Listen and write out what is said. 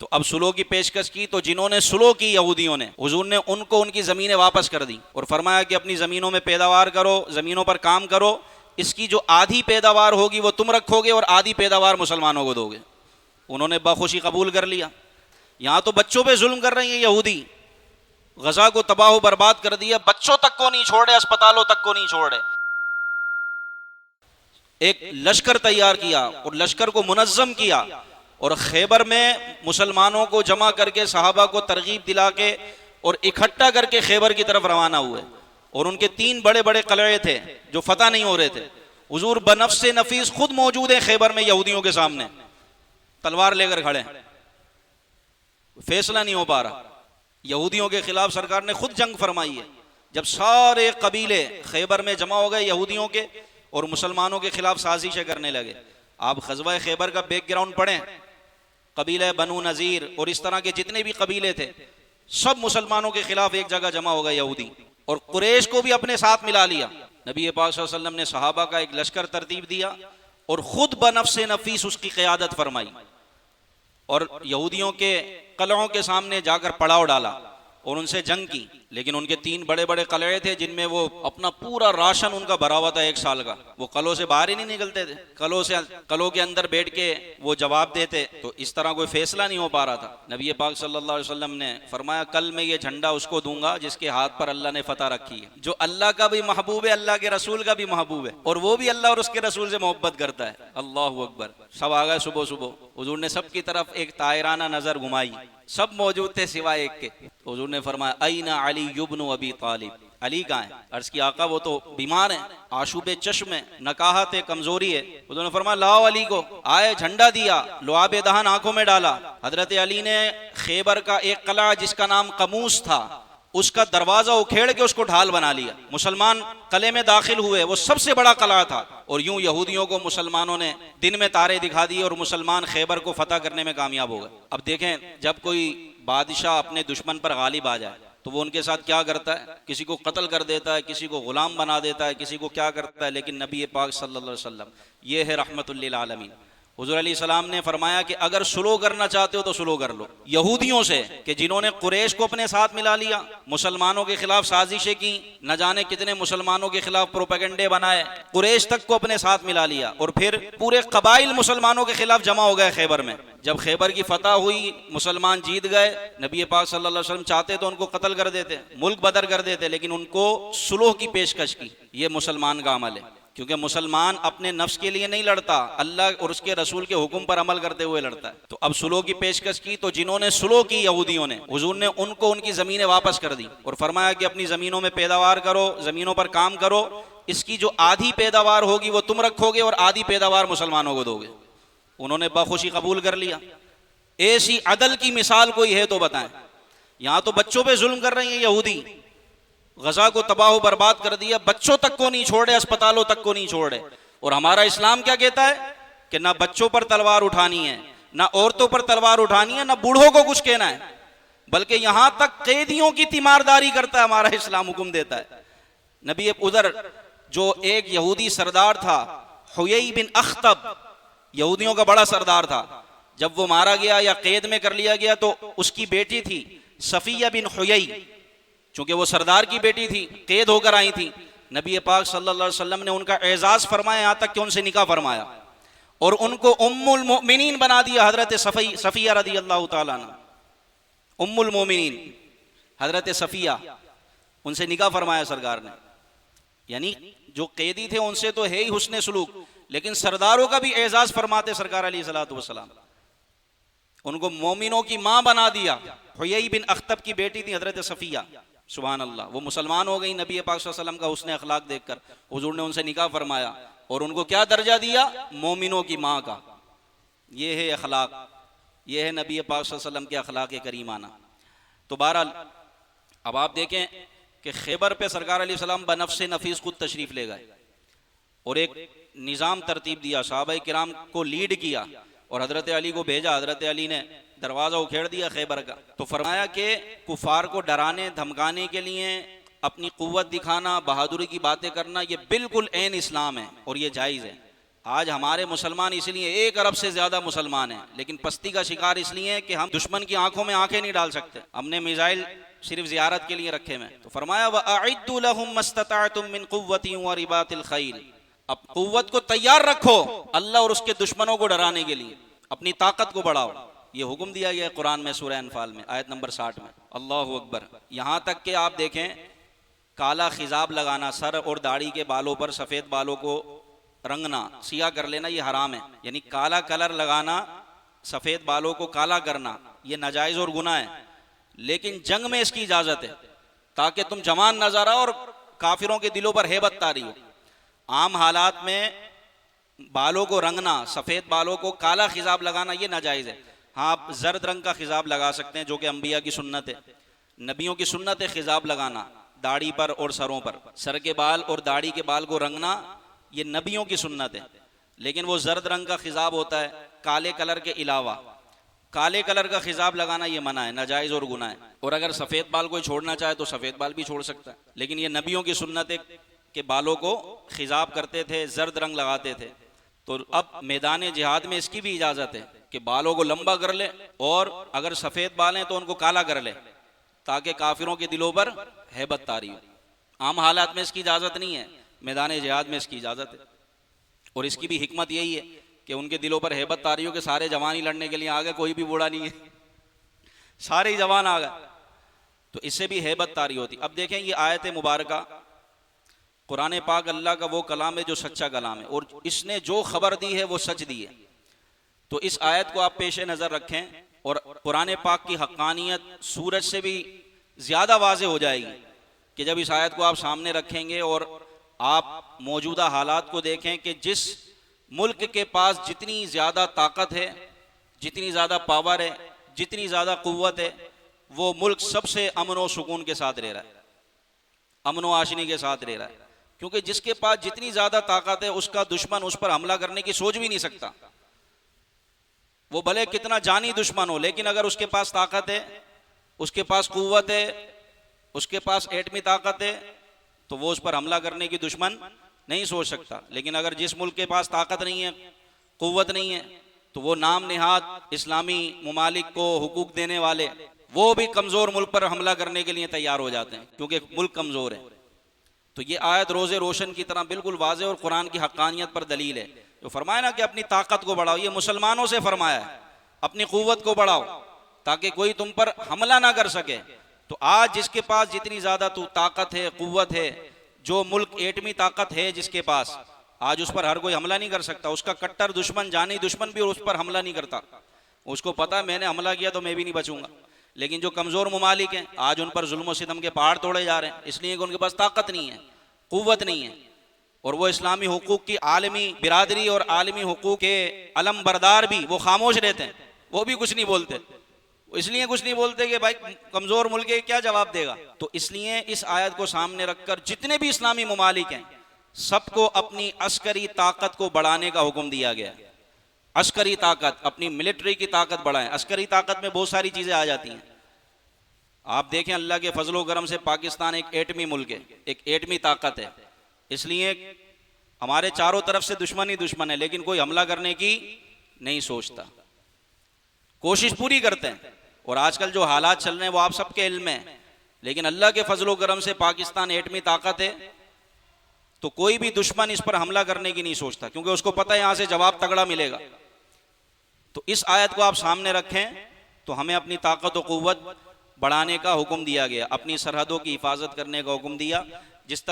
तो अब सुलह की पेशकश की, तो जिन्होंने सुलह की यहूदियों ने, हुजूर ने उनको उनकी ज़मीनें वापस कर दी और फरमाया कि अपनी ज़मीनों में पैदावार करो, ज़मीनों पर काम करो, इसकी जो आधी पैदावार होगी वो तुम रखोगे और आधी पैदावार मुसलमानों को दोगे। उन्होंने बखुशी कबूल कर लिया। यहाँ तो बच्चों पे जुल्म कर रही है यहूदी, गजा को तबाह बर्बाद कर दिया, बच्चों तक को नहीं छोड़े, अस्पतालों तक को नहीं छोड़े। एक लश्कर तैयार किया और लश्कर को मुनज़्ज़म किया और खैबर में मुसलमानों को जमा करके सहाबा को तरगीब दिला के और इकट्ठा करके खैबर की तरफ रवाना हुए। और उनके 3 बड़े बड़े कलए थे जो फतह नहीं हो रहे थे। हुजूर बनफ्स नफीस खुद मौजूद हैं खैबर में यहूदियों के सामने, तलवार लेकर खड़े हैं, फैसला नहीं हो पा रहा। यहूदियों के खिलाफ सरकार ने खुद जंग फरमाई है। जब सारे कबीले खैबर में जमा हो गए यहूदियों के और मुसलमानों के खिलाफ साजिशें करने लगे। आप ग़ज़वा खैबर का बैकग्राउंड पढ़ें, कबीले बनु नज़ीर और इस तरह के जितने भी कबीले थे सब मुसलमानों के खिलाफ एक जगह जमा हो गए यहूदी, और कुरैश को भी अपने साथ मिला लिया। नबी पाक सल्लल्लाहु अलैहि वसल्लम ने सहाबा का एक लश्कर तरतीब दिया और खुद बनफ्स नफीस उसकी क़यादत फरमाई और यहूदियों के कलहों के सामने जाकर पड़ाव डाला और उनसे जंग की। लेकिन उनके 3 बड़े बड़े कलहे थे जिनमें वो अपना पूरा राशन उनका भरा हुआ था 1 साल का, वो कलों से बाहर ही नहीं निकलते थे, कलों के अंदर बैठ के वो जवाब देते। तो इस तरह कोई फैसला नहीं हो पा रहा था। नबी पाक सल्लल्लाहु अलैहि वसल्लम ने फरमाया, कल मैं ये झंडा उसको दूंगा जिसके हाथ पर अल्लाह ने फतह रखी है, जो अल्लाह का भी महबूब है, अल्लाह के रसूल का भी महबूब है, और वो भी अल्लाह और उसके रसूल से मोहब्बत करता है। अल्लाहु अकबर। सब आ गए सुबह सुबह, हुजूर ने सबकी तरफ एक तायराना नजर घुमाई, सब मौजूद थे सिवाय एक के। हुजूर ने फरमाया, अईना अली इब्न अबी तालिब, अली कहाँ है? अर्ज की आका वो तो बीमार हैं, आशूबे चश्म है, नकाहत है, कमजोरी है। हुजूर ने फरमाया, लाओ अली को। आए, झंडा दिया, लुआब दहन आंखों में डाला। हजरत अली ने खैबर का एक कला जिसका नाम कमूस था, उसका दरवाजा उखेड़ के उसको ढाल बना लिया। मुसलमान कले में दाखिल हुए, वो सबसे बड़ा कला था, और यूं यहूदियों को मुसलमानों ने दिन में तारे दिखा दिए और मुसलमान खैबर को फतह करने में कामयाब हो गए। अब देखें, जब कोई बादशाह अपने दुश्मन पर गालिब आ जाए तो वो उनके साथ क्या करता है? किसी को कत्ल कर देता है, किसी को गुलाम बना देता है, किसी को क्या करता है। लेकिन नबी पाक सल्लल्लाहु अलैहि वसल्लम ये है रहमतुल लिल आलमीन। हुजूर अलैहि सलाम ने फरमाया कि अगर सुलह करना चाहते हो तो सुलह कर लो यहूदियों से, कि जिन्होंने कुरैश को अपने साथ मिला लिया, मुसलमानों के खिलाफ साजिशें की, न जाने कितने मुसलमानों के खिलाफ प्रोपेगेंडे बनाए, कुरैश तक को अपने साथ मिला लिया, और फिर पूरे कबाइल मुसलमानों के खिलाफ जमा हो गए खैबर में। जब खैबर की फतह हुई, मुसलमान जीत गए, नबी पाक सल्लल्लाहु अलैहि वसल्लम चाहते तो उनको कत्ल कर देते, मुल्क बदर कर देते, लेकिन उनको सुलह की पेशकश की। ये मुसलमान का अमल है, क्योंकि मुसलमान अपने नफ्स के लिए नहीं लड़ता, अल्लाह और उसके रसूल के हुक्म पर अमल करते हुए लड़ता है। तो अब सुलह की पेशकश की, तो जिन्होंने सुलह की यहूदियों ने, हुजूर ने उनको उनकी ज़मीनें वापस कर दी और फरमाया कि अपनी ज़मीनों में पैदावार करो, ज़मीनों पर काम करो, इसकी जो आधी पैदावार होगी वो तुम रखोगे और आधी पैदावार मुसलमानों को दोगे। उन्होंने बखुशी कबूल कर लिया। ऐसी अदल की मिसाल कोई है तो बताएं। यहाँ तो बच्चों पे जुल्म कर रही है यहूदी, गजा को तबाह बर्बाद कर दिया, बच्चों तक को नहीं छोड़े, अस्पतालों तक को नहीं छोड़े। और हमारा इस्लाम क्या कहता है कि ना बच्चों पर तलवार उठानी है, ना औरतों पर तलवार उठानी है, ना बूढ़ों को कुछ कहना है, बल्कि यहां तक कैदियों की तीमारदारी करता है हमारा इस्लाम, हुक्म देता है। नबी उधर जो एक यहूदी सरदार था, हुयई बिन अख्तब, यहूदियों का बड़ा सरदार था, जब वो मारा गया या कैद में कर लिया गया तो उसकी बेटी थी सफिया बिन हुयई, चूंकि वो सरदार की बेटी थी, कैद होकर आई थी। नबी पाक सल्लल्लाहु अलैहि वसल्लम ने उनका एजाज फरमाया, यहाँ तक कि उनसे निकाह फरमाया और उनको उम्मुल मोमिनीन बना दिया। हजरत सफिया रदी अल्लाह ताला अन्हा, उम्मुल मोमिनीन हजरत सफिया, उनसे निकाह फरमाया सरकार ने। यानी जो कैदी थे उनसे तो है ही हुस्ने सुलूक, लेकिन सरदारों का भी एजाज फरमाते सरकार अलैहिस्सलातु वस्सलाम, उनको मोमिनों की माँ बना दिया। हुयई बिन अख्तब की बेटी थी हजरत सफिया, सुभान अल्लाह। वो मुसलमान हो गई नबी पाक सल्लल्लाहु अलैहि वसल्लम का हुस्ने अखलाक देखकर। हुजूर ने उनसे निकाह फरमाया और उनको क्या दर्जा दिया? मोमिनों की माँ का। ये है अखलाक, ये है नबी पाक सल्लल्लाहु अलैहि वसल्लम के अखलाक करीमाना। तो बहरहाल अब आप देखें कि खैबर पे सरकार अलैहिस्सलाम बनफ्स नफीस खुद तशरीफ ले गए और एक निज़ाम तरतीब दिया, सहाबाए किराम को लीड किया और हजरत अली को भेजा। हजरत अली ने दरवाज़ा उखेड़ दिया खैबर का। तो फरमाया कि कुफार को डराने धमकाने के लिए अपनी कुव्वत दिखाना, बहादुरी की बातें करना, ये बिल्कुल ऐन इस्लाम है और ये जायज़ है। आज हमारे मुसलमान इसलिए 1 अरब से ज्यादा मुसलमान हैं, लेकिन पस्ती का शिकार इसलिए कि हम दुश्मन की आंखों में आंखें नहीं डाल सकते। हमने मिसाइल सिर्फ जियारत के लिए रखे में। तो फरमाया वअइद्दु लहुम मस्ततअतुम मिन कुव्वतिन व रिबातिल खैल, अब कुव्वत को तैयार रखो अल्लाह और उसके दुश्मनों को डराने के लिए, अपनी ताकत को बढ़ाओ। ये हुक्म दिया गया है कुरान में सूरह अनफाल में आयत नंबर 60 में। अल्लाहु अकबर। यहाँ तक कि आप देखें काला खिजाब लगाना, सर और दाढ़ी के बालों पर सफ़ेद बालों को रंगना, सिया कर लेना, ये हराम है। यानी काला कलर लगाना, सफ़ेद बालों को काला करना, ये नाजायज़ और गुनाह है। लेकिन जंग में इसकी इजाज़त है ताकि तुम जवान नजर आओ और काफिरों के दिलों पर हेबत तारी हो। आम हालात में बालों को रंगना, सफ़ेद बालों को काला खिजाब लगाना, ये नाजायज़ है। हाँ, आप जर्द रंग का खिजाब लगा सकते हैं जो कि अंबिया की सुन्नत है, नबियों की सुन्नत है खिजाब लगाना दाढ़ी पर और सरों पर। सर के बाल और दाढ़ी के बाल को रंगना ये नबियों की सुन्नत है। लेकिन वो जर्द रंग का खिजाब होता है, काले कलर के अलावा काले कलर का खिजाब लगाना ये मना है, नाजायज़ और गुनाह है। और अगर सफ़ेद बाल कोई छोड़ना चाहे तो सफ़ेद बाल भी छोड़ सकता है, लेकिन ये नबियों की सुन्नत है कि बालों को खिजाब करते थे, जर्द रंग लगाते थे। तो अब मैदान जिहाद में इसकी भी इजाज़त है कि बालों को लंबा कर ले और अगर सफ़ेद बाल हैं तो उनको काला कर ले ताकि काफिरों के दिलों पर हैबत तारी हो। आम हालात में इसकी इजाज़त नहीं है, मैदान जिहाद में इसकी इजाज़त है। और इसकी भी हिकमत यही है कि उनके दिलों पर हैबत तारी हो कि सारे जवान ही लड़ने के लिए आ गए, कोई भी बूढ़ा नहीं है, सारे ही जवान आ गए, तो इससे भी हैबत तारी होती। अब देखें ये आयत मुबारका, कुरान पाक अल्लाह का वो कलाम है जो सच्चा कलाम है और इसने जो खबर दी है वो सच दी है। तो इस आयत को आप पेश नज़र रखें और कुरान पाक की हक़ानियत सूरज से भी ज़्यादा वाज़े हो जाएगी कि जब इस आयत को आप सामने रखेंगे और आप मौजूदा हालात को देखें कि जिस मुल्क के पास जितनी ज़्यादा ताकत है, जितनी ज़्यादा पावर है, जितनी ज़्यादा क़ुव्वत है, वो मुल्क सबसे अमन व सुकून के साथ रह रहा है, अमन व आशनी के साथ रह रहा है। क्योंकि जिसके पास जितनी ज़्यादा ताकत है उसका दुश्मन उस पर हमला करने की सोच भी नहीं सकता। वो भले कितना जानी दुश्मन हो, लेकिन अगर उसके पास ताकत है, उसके पास क़ुव्वत है, उसके पास एटमी ताकत है, तो वो उस पर हमला करने की दुश्मन नहीं सोच सकता। लेकिन अगर जिस मुल्क के पास ताकत नहीं है, क़ुव्वत नहीं है, तो वो नाम निहाद इस्लामी ममालिक को हुकूक देने वाले वो भी कमज़ोर मुल्क पर हमला करने के लिए तैयार हो जाते हैं क्योंकि मुल्क कमज़ोर है। तो ये आयत रोज़े रोशन की तरह बिल्कुल वाज़ेह और कुरान की हक़ानियत पर दलील है। तो फरमाया ना कि अपनी ताकत को बढ़ाओ, ये मुसलमानों से फरमाया है, अपनी क़ुव्वत को बढ़ाओ ताकि कोई तुम पर हमला ना कर सके। तो आज जिसके पास जितनी ज़्यादा ताकत है, क़ुव्वत है, जो मुल्क एटमी ताकत है जिसके पास, आज उस पर हर कोई हमला नहीं कर सकता। उसका कट्टर दुश्मन, जानी दुश्मन भी उस पर हमला नहीं करता। उसको पता है मैंने हमला किया तो मैं भी नहीं बचूंगा। लेकिन जो कमज़ोर ममालिक हैं आज उन पर जुल्म व सितम के पहाड़ तोड़े जा रहे हैं, इसलिए कि उनके पास ताकत नहीं है, क़ुव्वत नहीं है। और वो इस्लामी हुकूक की आलमी बिरादरी और आलमी हुकूक के अलम बरदार भी वो खामोश रहते हैं, वो भी कुछ नहीं बोलते। इसलिए कुछ नहीं बोलते कि भाई कमज़ोर मुल्क है क्या जवाब देगा। तो इसलिए इस आयत को सामने रखकर जितने भी इस्लामी ममालिक हैं सबको अपनी अस्करी ताकत को बढ़ाने का हुक्म दिया गया। अस्करी ताकत, अपनी मिलिट्री की ताकत बढ़ाएं। अस्करी ताकत में बहुत सारी चीज़ें आ जाती हैं। आप देखें अल्लाह के फजल व करम से पाकिस्तान एक एटमी मुल्क है, एक एटमी ताकत है, इसलिए हमारे चारों तरफ से दुश्मन ही दुश्मन है, लेकिन कोई हमला करने की नहीं सोचता, कोशिश पूरी करते हैं। और आजकल जो हालात चल रहे हैं वो आप सबके इल्म में, लेकिन अल्लाह के फजल व करम से पाकिस्तान एटमी ताकत है, तो कोई भी दुश्मन इस पर हमला करने की नहीं सोचता क्योंकि उसको पता है यहाँ से जवाब तगड़ा मिलेगा। तो इस आयत को आप सामने रखें तो हमें अपनी ताकत व क़ुव्वत बढ़ाने का हुक्म दिया गया, अपनी सरहदों की हिफाजत करने का हुक्म दिया। जिस तरह